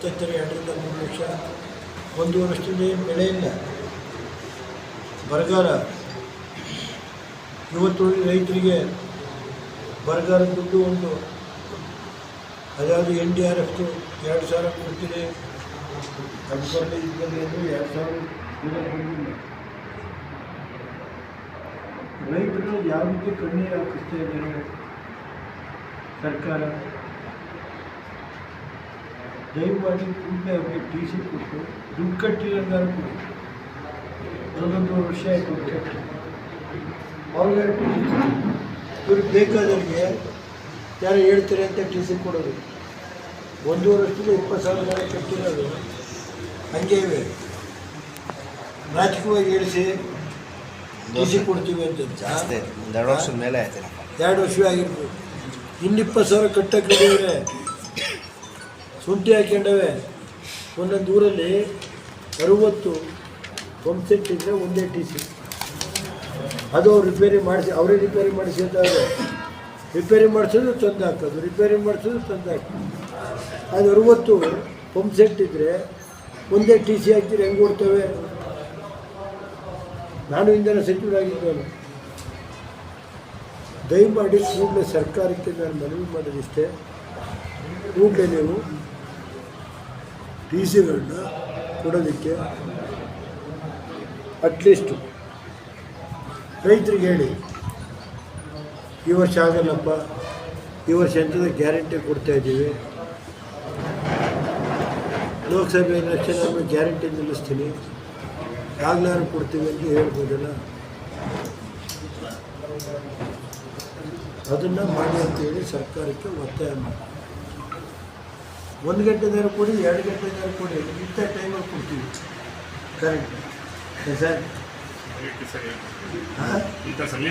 ಇತ್ತೀಚೆಗೆ 2ರಿಂದ 3 ಲಕ್ಷ. 1 ವರ್ಷದಿಂದ ಏನು ಬೆಳೆ ಇಲ್ಲ, ಬರಗಾಲ. ಇವತ್ತು ರೈತರಿಗೆ ಬರಗಾಲ ದುಡ್ಡು ಒಂದು ಅದಾವುದು NDRF 2,000 ಕೊಡ್ತೀನಿ, ಅದು ಬರಲಿ ಇದ್ದಲ್ಲಿ 2,000 ಬಂದಿಲ್ಲ. ರೈತರು ಯಾವ ರೀತಿ ಕಣ್ಣೀರು ಹಾಕಿಸ್ತಾ ಇದ್ದಾರೆ ಸರ್ಕಾರ. ದಯಮಾಡಿ ಕೂಡಲೇ ಅವರಿಗೆ TC ಕೊಟ್ಟು ದುಡ್ಡು ಕಟ್ಟಿರೋದಾರು ಕೊಡಿ. 1 ವರ್ಷ ಆಯಿತು ಕಟ್ಟಿ ಅವ್ರಿಗೆ ಇವ್ರಿಗೆ ಬೇಕಾದವ್ರಿಗೆ ಯಾರು ಹೇಳ್ತಾರೆ ಅಂತ TC ಕೊಡೋದು. 1 ವರ್ಷದಿಂದ 20,000 ಕಟ್ಟಿರೋದು ಹಂಗೆ ಇವೆ. ರಾಜಕೀಯವಾಗಿ ಹೇಳಿಸಿ TC ಕೊಡ್ತೀವಿ ಅಂತ ಜಾಸ್ತಿ 2 ವರ್ಷದ ಮೇಲೆ ಆಯ್ತು. 2 ವರ್ಷ ಆಗಿರ್ಬೋದು. ಇನ್ನು 20,000 ಕಟ್ಟಕ್ಕೆ ಹಿಡಿಯವ್ರೆ, ಶುಂಠಿ ಹಾಕ್ಯಂಡವೆ. ಒಂದೊಂದು ಊರಲ್ಲಿ 60 ಪಂಪ್ ಸೆಟ್ ಇದ್ದರೆ ಒಂದೇ TC. ಅದು ಅವ್ರು ರಿಪೇರಿ ಮಾಡಿಸಿ, ಅವರೇ ರಿಪೇರಿ ಮಾಡಿಸಿ ಅಂತ ರಿಪೇರಿ ಮಾಡಿಸೋದು ತಂದು ಹಾಕೋದು, ರಿಪೇರಿ ಮಾಡಿಸೋದು ತಂದು ಹಾಕೋದು. ಅದು 60 ಪಂಪ್ ಸೆಟ್ ಇದ್ದರೆ ಒಂದೇ TC ಹಾಕ್ತೀರಿ, ಹೆಂಗೆ ಕೊಡ್ತೇವೆ? ನಾನು ಇಂಧನ ಸಚಿವರಾಗಿದ್ದೇನೆ. ದಯಮಾಡಿ ಕೂಡಲೇ ಸರ್ಕಾರಕ್ಕೆ ನಾನು ಮನವಿ ಮಾಡೋದಿಷ್ಟೇ, ಕೂಡಲೇ ನೀವು TCಗಳನ್ನ ಕೊಡೋದಕ್ಕೆ ಅಟ್ಲೀಸ್ಟು ರೈತರಿಗೆ ಹೇಳಿ, ಈ ವರ್ಷ ಆಗಲ್ಲಪ್ಪ, ಈ ವರ್ಷ ಎಂಥದ ಗ್ಯಾರಂಟಿ ಕೊಡ್ತಾಯಿದ್ದೀವಿ, ಲೋಕಸಭೆ ಎಲೆಕ್ಷನ್ ಆದಮೇಲೆ ಗ್ಯಾರಂಟಿ ನಿಲ್ಲಿಸ್ತೀನಿ, ಆಗ್ಲಾರು ಕೊಡ್ತೀವಿ ಅಂತ ಹೇಳ್ಬೋದಲ್ಲ. ಅದನ್ನು ಮಾಡಿ ಅಂತೇಳಿ ಸರ್ಕಾರಕ್ಕೆ ಒತ್ತಾಯ ಮಾಡಿ. 1 ಗಂಟೆ ನೇರ ಕೊಡಿ, 2 ಗಂಟೆ ನೇರ ಕೊಡಿ, ಇಂಥ ಟೈಮಲ್ಲಿ ಕೊಡ್ತೀವಿ ಕರೆಕ್ಟ್ ಸರ್. ಇಂಥ ಸಮಯ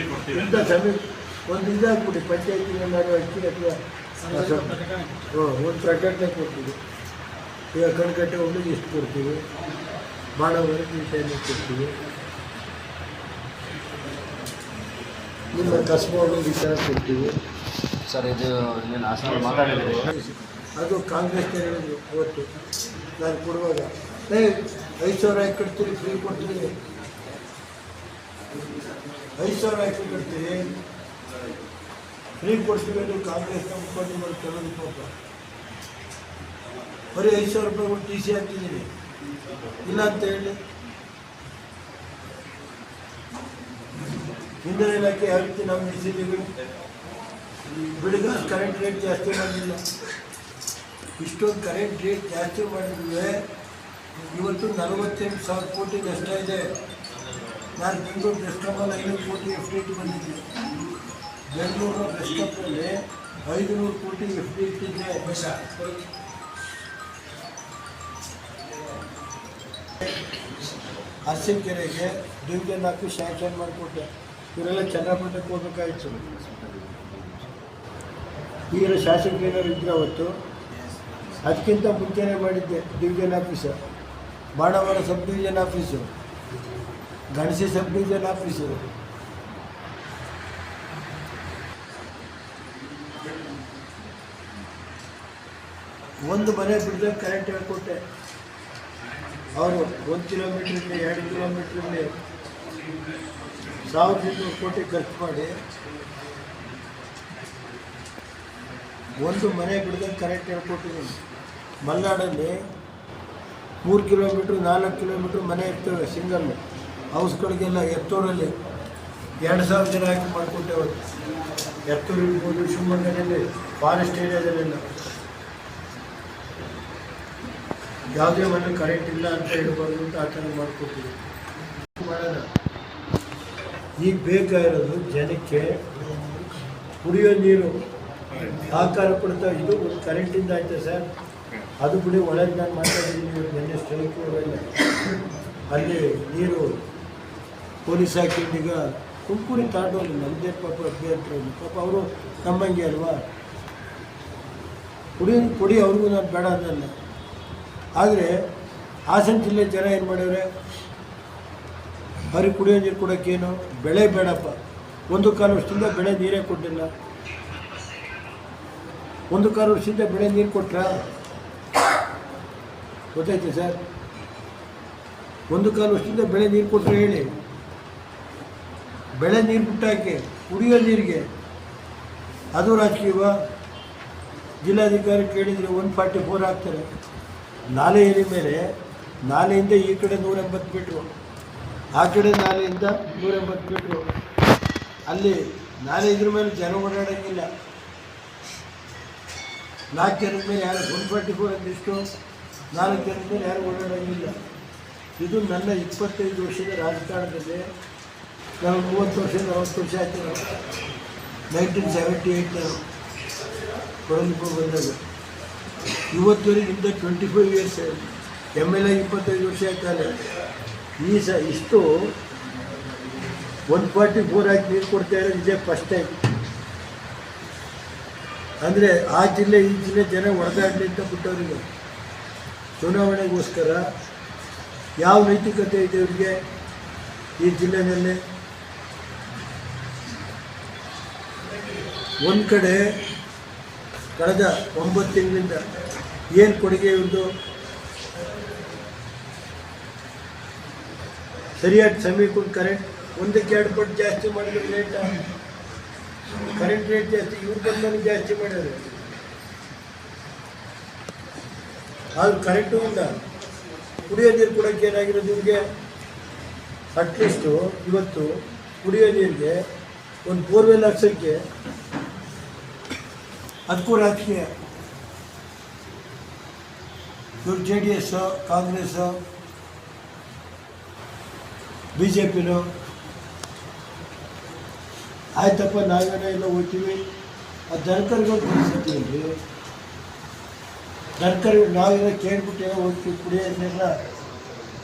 ಒಂದು ಇದಾಗ್ಬಿಡಿ, ಪಂಚಾಯತಿಗೆಲ್ಲಾರು ಅಕ್ಕಿ ಅಥವಾ ಒಂದು ಪ್ರಕಟಣೆ ಕೊಡ್ತೀವಿ. ಈಗ ಕಣ್ಕಟ್ಟೆ ಒಳ್ಳೆಗೆ ಇಷ್ಟು ಕೊಡ್ತೀವಿ, ಮಾಡೋವರೆಗೆ ಈ ಟೈಮಿಗೆ ಕೊಡ್ತೀವಿ. ನಿಮ್ಮ ಕಸ್ಬಗಳು ಈ ಥರ ಕೊಡ್ತೀವಿ ಸರ್. ಇದು ಏನು ಹಾಸನ ಮಾತಾಡಿದ್ದೀರಿ, ಅದು ಕಾಂಗ್ರೆಸ್ ಹೇಳಿದ್ರು ಅವತ್ತು ನಾನು ಕೊಡುವಾಗ, 5,000 ಹಾಕಿ ಕಟ್ತೀರಿ, ಫ್ರೀ ಕೊಡ್ತೀವಿ, 5,000 ಹಾಕಿ ಕಟ್ತೀರಿ, ಫ್ರೀ ಕೊಡ್ತೀವಿ ಅಂತ ಕಾಂಗ್ರೆಸ್ನ ಮುಖಂಡರು ಕೆಲವರು ಪಾಪ ಬರೀ 5,000 ರೂಪಾಯಿ ಕೊಟ್ಟು TC ಹಾಕ್ತಿದ್ದೀನಿ ಇಲ್ಲ ಅಂತ ಹೇಳಿ. ಇಂಧನ ಇಲಾಖೆ ಯಾವ ರೀತಿ ನಾವು ನಡೆಸಿದ್ದೀವಿ, ಬಿಡುಗಾಸ್ ಕರೆಂಟ್ ರೇಟ್ ಜಾಸ್ತಿ ಮಾಡಿಲ್ಲ. ಇಷ್ಟೊಂದು ಕರೆಂಟ್ ರೇಟ್ ಜಾಸ್ತಿ ಮಾಡಿದ್ವಿ. ಇವತ್ತು 48,000 ಕೋಟಿ ನಷ್ಟ ಇದೆ. ನಾನು ಬೆಂಗಳೂರು ಡೆಸ್ಕಾಮಲ್ಲಿ 500 ಕೋಟಿ FD ಬಂದಿದ್ದೆ. ಬೆಂಗಳೂರು ಡೆಸ್ಕಾಮಲ್ಲಿ 500 ಕೋಟಿ FD ಇಟ್ಟಿದ್ದೆ. ಅರಸೀಕೆರೆಗೆ ಡಿವಿಷನ್ ಆಫೀಸ್ ಸ್ಯಾಂಕ್ಷನ್ ಮಾಡಿಕೊಟ್ಟೆ. ಇವರೆಲ್ಲ ಚನ್ನಪಟ್ಟಣಕ್ಕೆ ಹೋಗ್ಬೇಕಾಯಿತು. ಈಗಿನ ಶಾಸಕರು ಏನಾದ್ರು ಇದ್ರೆ ಅವತ್ತು ಅದಕ್ಕಿಂತ ಮುಂಚೆನೇ ಮಾಡಿದ್ದೆ. Division office, Banavara sub division office, Ganasi sub division office, ಒಂದು ಮನೆ ಬಿಡದೆ ಕರೆಂಟ್ ಹೇಳ್ಕೊಟ್ಟೆ. ಅವರು 1 ಕಿಲೋಮೀಟ್ರಲ್ಲಿ 2 ಕಿಲೋಮೀಟ್ರಲ್ಲಿ 1,200 ಕೋಟಿ ಖರ್ಚು ಮಾಡಿ ಒಂದು ಮನೆ ಬಿಡದೆ ಕರೆಂಟ್ ಹೇಳ್ಕೊಟ್ಟಿದ್ದೀನಿ. ಮಲೆನಾಡಲ್ಲಿ 3 ಕಿಲೋಮೀಟ್ರ್ 4 ಕಿಲೋಮೀಟ್ರ್ ಮನೆ ಇರ್ತವೆ, ಸಿಂಗಲ್ ಹೌಸ್ಗಳಿಗೆಲ್ಲ. ಎತ್ತೂರಲ್ಲಿ 2,000 ಜನ ಹಾಕಿ ಮಾಡಿಕೊಟ್ಟೆ. ಅವತ್ತು ಎತ್ತೂರು ಇರ್ಬೋದು, ಶಿವಮೊಗ್ಗದಲ್ಲಿ ಫಾರೆಸ್ಟ್ ಏರಿಯಾದಲ್ಲೆಲ್ಲ ಯಾವುದೇ ಮನೆ ಕರೆಂಟ್ ಇಲ್ಲ ಅಂತ ಹೇಳ್ಬಾರ್ದು ಅಂತ ಆ ಥರ ಮಾಡಿಕೊಡ್ತೀವಿ. ಮಾಡೋಣ. ಈಗ ಬೇಕಾಗಿರೋದು ಜನಕ್ಕೆ ಕುಡಿಯೋ ನೀರು ಆಕಾರ ಕೊಡ್ತಾ. ಇದು ಒಂದು ಕರೆಂಟಿಂದ ಆಯ್ತಾ ಸರ್, ಅದು ಬಿಡಿ. ಒಳಗೆ ನಾನು ಮಾತಾಡಿದ್ದೀನಿ, ನೆನ್ನೆ ಸ್ಟ್ರೈಕು ಅವೆಲ್ಲ. ಅಲ್ಲಿ ನೀರು ಪೊಲೀಸ್ ಹಾಕಿಂದೀಗ ತುಮಕೂರಿ ತಾಂಡೋಲ್ಲ. ನಮ್ಮದೇ ಪಾಪ ಅಭ್ಯರ್ಥಿ ಪಾಪ, ಅವರು ನಮ್ಮಂಗೆ ಅಲ್ವಾ, ಕೊಡಿ ಅವ್ರಿಗೂ ನಾನು ಬೇಡ ಅನ್ನಲ್ಲ. ಆದರೆ ಹಾಸನ ಜಿಲ್ಲೆ ಜನ ಏನು ಮಾಡ್ಯವ್ರೆ, ಅವ್ರಿಗೆ ಕುಡಿಯೋ ನೀರು ಕೊಡೋಕ್ಕೇನು, ಬೆಳೆ ಬೇಡಪ್ಪ. 1 ವರ್ಷದಿಂದ ಬೆಳೆ ನೀರೇ ಕೊಟ್ಟಿಲ್ಲ. 1 ವರ್ಷದಿಂದ ಬೆಳೆ ನೀರು ಕೊಟ್ರ ಗೊತ್ತಾಯ್ತು ಸರ್? ಒಂದು ಕಾಲು ವರ್ಷದಿಂದ ಬೆಳೆ ನೀರು ಕೊಟ್ಟರೆ ಹೇಳಿ, ಬೆಳೆ ನೀರು ಬಿಟ್ಟಾಕಿ ಕುಡಿಯೋ ನೀರಿಗೆ ಅದು ರಾಜಕೀಯವ? ಜಿಲ್ಲಾಧಿಕಾರಿ ಕೇಳಿದರೆ 144 ಹಾಕ್ತಾರೆ. ನಾಲೆ ಏರಿ ಮೇಲೆ ನಾಲೆಯಿಂದ ಈ ಕಡೆ 180 ಮೀಟ್ರು, ಆ ಕಡೆ ನಾಲೆಯಿಂದ 180 ಮೀಟ್ರು. ಅಲ್ಲಿ ನಾಲೆ ಇದ್ರ ಮೇಲೆ ಜನ ಓಡಾಡೋಂಗಿಲ್ಲ. 4 ಜನದ ಮೇಲೆ ಯಾರು 144 ಅಂದಿಷ್ಟು 4 ಜನದ ಮೇಲೆ ಯಾರು ಓಡಾಡೋಂಗಿಲ್ಲ. ಇದು ನನ್ನ 25 ವರ್ಷದ ರಾಜಕಾರಣದಲ್ಲಿ ನಾವು 30 ವರ್ಷ 40 ವರ್ಷ ಆಯ್ತು. ನಾವು 1978 ನಾವು ಕೊಡಲಿಕ್ಕೆ ಬಂದಾಗ ಇವತ್ತುವರೆಗೆ ಇಂದ 25 ಇಯರ್ಸ್ MLA 25 ವರ್ಷ ಆಯ್ತಲ್ಲ. ಇಷ್ಟು 144 ಆಗಿ ನೀರು ಕೊಡ್ತಾ ಇರೋದು ಇದೇ ಫಸ್ಟ್ ಟೈಮ್. ಅಂದರೆ ಆ ಜಿಲ್ಲೆ ಈ ಜಿಲ್ಲೆ ಜನ ಹೊಡೆದಾಡಲಿ ಅಂತ ಬಿಟ್ಟವರಿಗೆ ಚುನಾವಣೆಗೋಸ್ಕರ ಯಾವ ನೈತಿಕತೆ ಇದೆ ಇವರಿಗೆ ಈ ಜಿಲ್ಲೆಯಲ್ಲಿ? ಒಂದು ಕಡೆ ಕಳೆದ 9 ತಿಂಗಳಿಂದ ಏನು ಕೊಡುಗೆ ಇವ್ರದ್ದು? ಸರಿಯಾದ ಸಮಯಕ್ಕೆ ಕರೆಂಟ್ 1-2 ಪಟ್ಟು ಜಾಸ್ತಿ ಮಾಡಿದ್ರೆ ರೇಟ್, ಕರೆಂಟ್ ರೇಟ್ ಜಾಸ್ತಿ, ಇವ್ರ ಬಂದಾಗ ಜಾಸ್ತಿ ಮಾಡ್ಯಾರೆ. ಆದ್ರೂ ಕರೆಂಟು ಇಲ್ಲ, ಕುಡಿಯೋ ನೀರು ಕೊಡೋಕ್ಕೆ ಏನಾಗಿರೋದು ಇವ್ರಿಗೆ? ಅಟ್ಲೀಸ್ಟು ಇವತ್ತು ಕುಡಿಯೋ ನೀರಿಗೆ ಒಂದು ಬೋರ್ವೆಲ್ ಹಾಕ್ಸೋಕ್ಕೆ ಅದಕ್ಕೂ ರಾಜಕೀಯ. ಇವ್ರು JDS, ಕಾಂಗ್ರೆಸ್ಸು, BJPನೋ ಆಯ್ತಪ್ಪ ನಾವೇನೋ ಎಲ್ಲ ಹೋಗ್ತೀವಿ. ಆ ದನಕರುಗಳ ಪರಿಸ್ಥಿತಿ ಇರಲಿ, ದನಕರು ನಾವೆಲ್ಲ ಕೇಳ್ಬಿಟ್ಟು ಏನೋ ಹೋಗ್ತೀವಿ, ಕುಡಿಯೋದನ್ನೆಲ್ಲ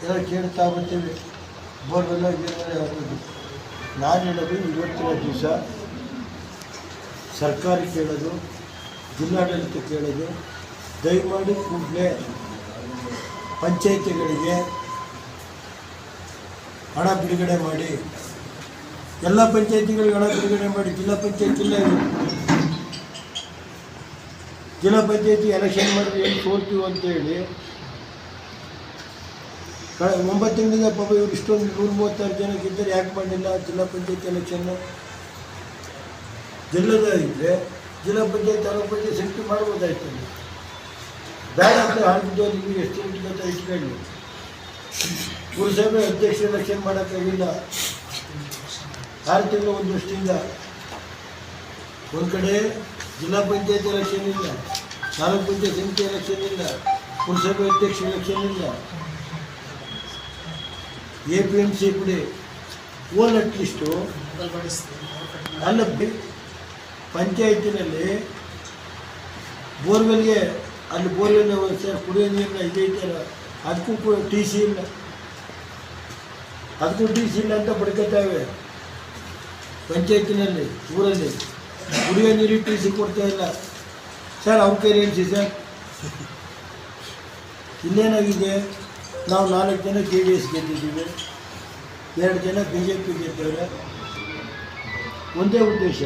ಎಲ್ಲ ಕೇಳ್ತಾ ಬರ್ತೀವಿ. ಬೋರ್ವೆಲ್ಲ ಗೀರ್ವೆಲ್ಲ ಹಾಕೋದು. ನಾನು ಹೇಳೋದು ಇವತ್ತಿನ ದಿವಸ ಸರ್ಕಾರ ಕೇಳೋದು, ಜಿಲ್ಲಾಡಳಿತ ಕೇಳೋದು, ದಯಮಾಡಿ ಕೂಡಲೇ ಪಂಚಾಯಿತಿಗಳಿಗೆ ಹಣ ಬಿಡುಗಡೆ ಮಾಡಿ, ಎಲ್ಲ ಪಂಚಾಯಿತಿಗಳಿಗೆ ಹಣ ಬಿಡುಗಡೆ ಮಾಡಿ. ಜಿಲ್ಲಾ ಪಂಚಾಯತಿ ಇಲ್ಲ, ಜಿಲ್ಲಾ ಪಂಚಾಯತಿ ಎಲೆಕ್ಷನ್ ಮಾಡಿದ್ರೆ ಏನು ಸೋಲ್ತೀವಿ ಅಂತೇಳಿ 9 ತಿಂಗಳಿಂದ ಪಾಪ ಇವರು ಇಷ್ಟೊಂದು 136 ಜನಕ್ಕಿದ್ದರೆ ಯಾಕೆ ಮಾಡಲಿಲ್ಲ ಜಿಲ್ಲಾ ಪಂಚಾಯತಿ ಎಲೆಕ್ಷನ್ನು? ಜಿಲ್ಲದ ಇದ್ದರೆ ಜಿಲ್ಲಾ ಪಂಚಾಯತ್ ತಾಲೂಕು ಪಂಚಾಯತ್ ಸೆಲೆಕ್ಟ್ ಮಾಡ್ಬೋದಾಯ್ತು. ಬೇಡ ಅಂತ ಹಾಕಿದ್ದು ನಿಮಗೆ ಎಷ್ಟು ಅಂತ ಇಟ್ಕೊಳ್ಳಿ. ಪುರಸಭೆ ಅಧ್ಯಕ್ಷ ಎಲೆಕ್ಷನ್ ಮಾಡೋಕ್ಕಾಗಿಲ್ಲ 6 ತಿಂಗಳು 1 ವರ್ಷದಿಂದ. ಒಂದು ಕಡೆ ಜಿಲ್ಲಾ ಪಂಚಾಯತ್ ಎಲೆಕ್ಷನ್ ಇಲ್ಲ, ತಾಲೂಕು ಪಂಚಾಯತ್ ಸಮಿತಿ ಎಲೆಕ್ಷನ್ ಇಲ್ಲ, ಪುರಸಭೆ ಅಧ್ಯಕ್ಷ ಎಲೆಕ್ಷನ್ ಇಲ್ಲ. APMC ಬಿಡಿ, ಓನ್ ಅಟ್ಲೀಸ್ಟು ಅಲ್ಲ ಪಂಚಾಯತಿನಲ್ಲಿ ಬೋರ್ವೆಲ್ಗೆ ಅಲ್ಲಿ ಬೋರ್ವೆಲ್ ಸರ್ ಕುಡಿಯೋ ನೀರನ್ನ ಇದೆ ಐತಲ್ಲ, ಅದಕ್ಕೂ TC ಇಲ್ಲ, ಅದಕ್ಕೂ TC ಇಲ್ಲ ಅಂತ ಬಡ್ಕೊತಾವೆ ಪಂಚಾಯತಿನಲ್ಲಿ. ಊರಲ್ಲಿ ಕುಡಿಯೋ ನೀರಿಗೆ TC ಕೊಡ್ತಾ ಇಲ್ಲ ಸರ್. ಅವ್ರ ಕೈ ಹೇಳ್ಸಿ ಸರ್. ಇಲ್ಲೇನಾಗಿದೆ, ನಾವು 4 ಜನ JDS ಗೆದ್ದಿದ್ದೀವಿ, 2 ಜನ BJP ಗೆದ್ದವ್ರೆ. ಒಂದೇ ಉದ್ದೇಶ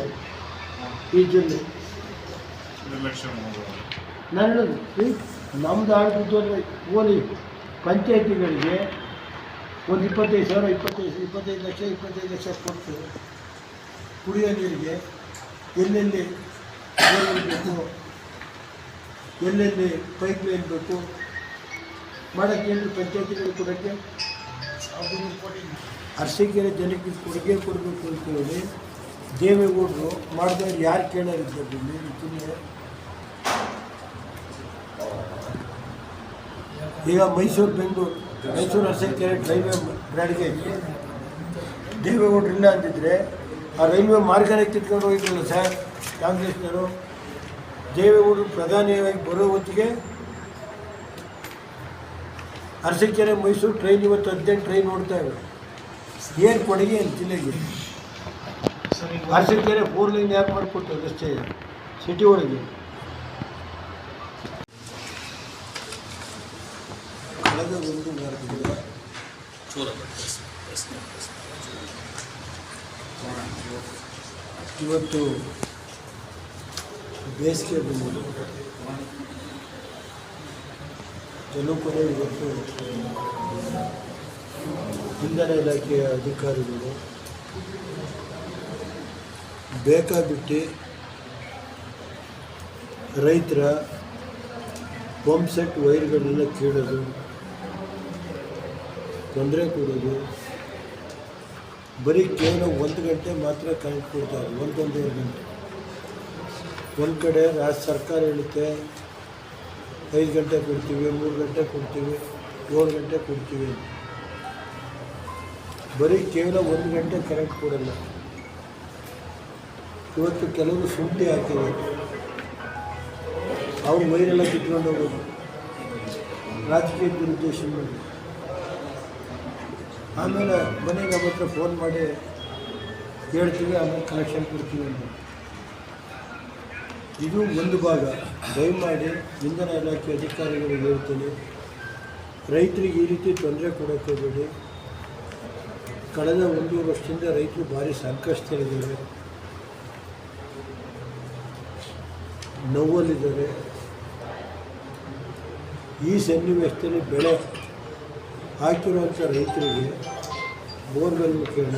ಈ ಜಿಲ್ಲೆ. ನಾನು ಹೇಳೋದು ನಮ್ಮದು ಆಳ್ತಿದ್ದೋದ್ರೆ ಓಲಿ ಪಂಚಾಯತಿಗಳಿಗೆ ಒಂದು 25 ಲಕ್ಷ ಕೊಡ್ತೇವೆ ಕುಡಿಯೋ ನೀರಿಗೆ. ಎಲ್ಲೆಲ್ಲಿ ಬೋರ್ವೆಲ್ ಬೇಕು, ಎಲ್ಲೆಲ್ಲಿ ಪೈಪ್ ಲೈನ್ ಬೇಕು ಮಾಡೋಕ್ಕೆ ಏನು ಪಂಚಾಯತಿಗಳಿಗೆ ಕೊಡೋಕ್ಕೆ. ಅರಸೀಕೆರೆ ಜನಕ್ಕೆ ಕೊಡುಗೆ ಕೊಡಬೇಕು ಅಂತೇಳಿ ದೇವೇಗೌಡರು ಮಾಡಿದವ್ರು ಯಾರು ಕೇಳೋರಿದ್ದಾರೆ? ಈಗ ಮೈಸೂರು ಅರಸೀಕೆರೆ ರೈಲ್ವೆ ಬ್ರಾಡ್ಗೇಜ್ ದೇವೇಗೌಡರು ಇಲ್ಲ ಅಂತಿದ್ರೆ ಆ ರೈಲ್ವೆ ಮಾರ್ಗನೇ ಕಿತ್ಕೊಂಡು ಹೋಗಿದ್ರಲ್ಲ ಸರ್ ಕಾಂಗ್ರೆಸ್ನವರು. ದೇವೇಗೌಡರು ಪ್ರಧಾನಿಯಾಗಿ ಬರೋ ಹೊತ್ತಿಗೆ ಅರಸೀಕೆರೆ ಮೈಸೂರು ಟ್ರೈನ್ ಇವತ್ತು 18 ಟ್ರೈನ್ ಓಡ್ತಾ ಇವೆ. ಏನು ಕೊಡುಗೆ ಏನು ಜಿಲ್ಲೆಗೆ? ಅರಸೀಕೆರೆ 4 ಲೈನ್ ಯಾಕೆ ಮಾಡಿಕೊಟ್ಟು ರಸ್ತೆ ಸಿಟಿ ಒಳಗೆ? ಕಳೆದ 1 ವಾರದಿಂದ ಇವತ್ತು ಬೇಸಿಗೆ ಬಂದಿದೆ. ಕೆಲವು ಕಡೆ ಇವತ್ತು ಇಂಧನ ಇಲಾಖೆಯ ಅಧಿಕಾರಿಗಳು ಬೇಕಾಬಿಟ್ಟು ರೈತರ ಪಂಪ್ ಸೆಟ್ ವೈರ್ಗಳೆಲ್ಲ ಕೀಳೋದು, ತೊಂದರೆ ಕೊಡೋದು. ಬರೀ ಕೇವಲ 1 ಗಂಟೆ ಮಾತ್ರ ಕರೆಂಟ್ ಕೊಡ್ತಾರೆ, 1-1.5 ಗಂಟೆ. ಒಂದು ಕಡೆ ರಾಜ್ಯ ಸರ್ಕಾರ ಹೇಳುತ್ತೆ 5 ಗಂಟೆ ಕೊಡ್ತೀವಿ, 3 ಗಂಟೆ ಕೊಡ್ತೀವಿ, 7 ಗಂಟೆ ಕೊಡ್ತೀವಿ. ಬರೀ ಕೇವಲ 1 ಗಂಟೆ ಕರೆಂಟ್ ಕೊಡಲ್ಲ. ಇವತ್ತು ಕೆಲವರು ಶುಂಠಿ ಹಾಕಿದ್ದಾರೆ, ಅವ್ರು ವೈರೆಲ್ಲ ಕಿತ್ಕೊಂಡು ಹೋಗೋದು ರಾಜಕೀಯ ದುರುದ್ದೇಶ ಮಾಡಿ. ಆಮೇಲೆ ಮನೆಗೆ ನಮ್ಮ ಹತ್ರ ಫೋನ್ ಮಾಡಿ ಹೇಳ್ತೀವಿ, ಆಮೇಲೆ ಕನೆಕ್ಷನ್ ಕೊಡ್ತೀವಿ ಅಂತ. ಇದು ಒಂದು ಭಾಗ. ದಯಮಾಡಿ ಇಂಧನ ಇಲಾಖೆ ಅಧಿಕಾರಿಗಳಿಗೆ ಹೇಳ್ತೀನಿ, ರೈತರಿಗೆ ಈ ರೀತಿ ತೊಂದರೆ ಕೊಡೋಕ್ಕೆ ಹೋಗಬೇಡಿ. ಕಳೆದ 1 ವರ್ಷದಿಂದ ರೈತರು ಭಾರಿ ಸಂಕಷ್ಟದಲ್ಲಿದ್ದಾರೆ, ನೋವಲ್ಲಿದ್ದಾರೆ. ಈ ಸನ್ನಿವೇಶದಲ್ಲಿ ಬೆಳೆ ಹಾಕಿರುವಂಥ ರೈತರಿಗೆ ಬೋರ್ವೆಲ್ ಮುಖೇನ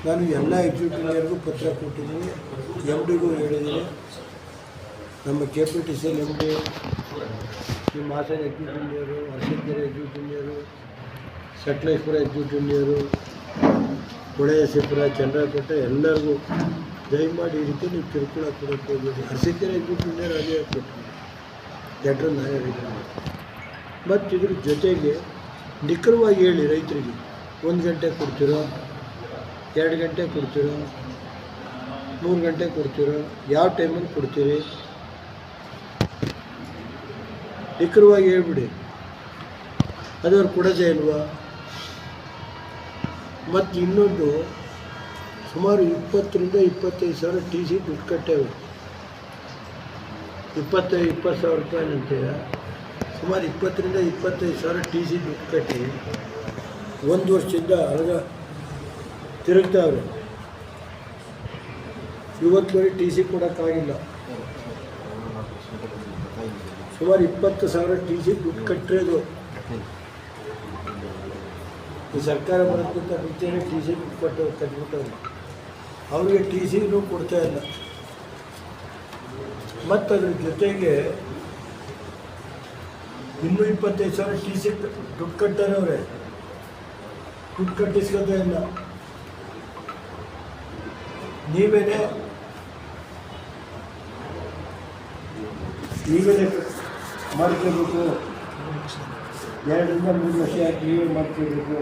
ನಾನು ಎಲ್ಲ ಎಕ್ಸಿಕ್ಯೂಟಿವ್ಗೂ ಪತ್ರ ಕೊಟ್ಟಿದ್ದೀನಿ, MDಗೂ ಹೇಳಿದ್ದೀನಿ. ನಮ್ಮ KPTCL MD, ನಿಮ್ಮ ಹಾಸನ ಎಕ್ಸಿಕ್ಯೂಟಿವ್ರು, ಅರಸೀಕೆರೆ ಎಕ್ಸಿಕ್ಯೂಟಿವ್ರು, ಸಕಲೇಶ್ಪುರ ಎಕ್ಸಿಕ್ಯೂಟಿವ್ರು, ಹೊಳೆಯಸೀಪುರ, ಚಂದ್ರಪೇಟ ಎಲ್ಲರಿಗೂ ದಯಮಾಡಿ ಈ ರೀತಿ ನೀವು ಕಿರುಕುಳ ಕೊಡೋಕ್ಕೆ ಹೋಗಬೇಡಿ. ಅರಸೀಕೆರೆ ಎಕ್ಸಿಕ್ಯೂಟಿವ್ರು ಅದೇ ಕೊಟ್ಟು ಲೆಟ್ರ್ ನಾನೇ ರೈತರು. ಮತ್ತು ಇದ್ರ ಜೊತೆಗೆ ನಿಖರವಾಗಿ ಹೇಳಿ ರೈತರಿಗೆ, 1 ಗಂಟೆ ಕೊಡ್ತೀರೋ, 2 ಗಂಟೆ ಕೊಡ್ತೀರೋ, 3 ಗಂಟೆ ಕೊಡ್ತೀರೋ, ಯಾವ ಟೈಮಲ್ಲಿ ಕೊಡ್ತೀರಿ, ನಿಖರವಾಗಿ ಹೇಳ್ಬಿಡಿ. ಅದವ್ರು ಕೊಡೋದೇ ಇಲ್ವಾ? ಮತ್ತು ಇನ್ನೊಂದು, ಸುಮಾರು 20,000-25,000 TC ದುಡ್ಡು ಕಟ್ಟೇವೆ. 20,000 ರೂಪಾಯಿನಂತೆ ಸುಮಾರು 20,000-25,000 TC ದುಡ್ಡು ಕಟ್ಟಿ 1 ವರ್ಷದಿಂದ ಅರ್ಗ ತಿರುಗ್ತಾವ್ರೆ. ಇವತ್ತುವರೆಗೆ TC ಕೊಡೋಕ್ಕಾಗಿಲ್ಲ. ಸುಮಾರು 20,000 TC ದುಡ್ಡು ಕಟ್ಟಿರೋದು. ಈ ಸರ್ಕಾರ ಬರೋದಕ್ಕಿಂತ ಮುಂಚೆನೇ TC ದುಡ್ಡು ಕಟ್ಬಿಟ್ಟವ್ರು. ಅವ್ರಿಗೆ TCನೂ ಕೊಡ್ತಾ ಇಲ್ಲ. ಮತ್ತು ಅದ್ರ ಜೊತೆಗೆ ಇನ್ನೂ 25,000 TC ದುಡ್ಡು ಕಟ್ಟಾರವ್ರೆ, ದುಡ್ಡು ಕಟ್ಟಿಸ್ಕೋತಾ ಇಲ್ಲ. ನೀವೇನೇ ಮಾಡ್ಕೋಬೇಕು, 2-3 ವರ್ಷ ಯಾಕೆ ನೀವೇ ಮಾಡ್ಕೋಬೇಕು.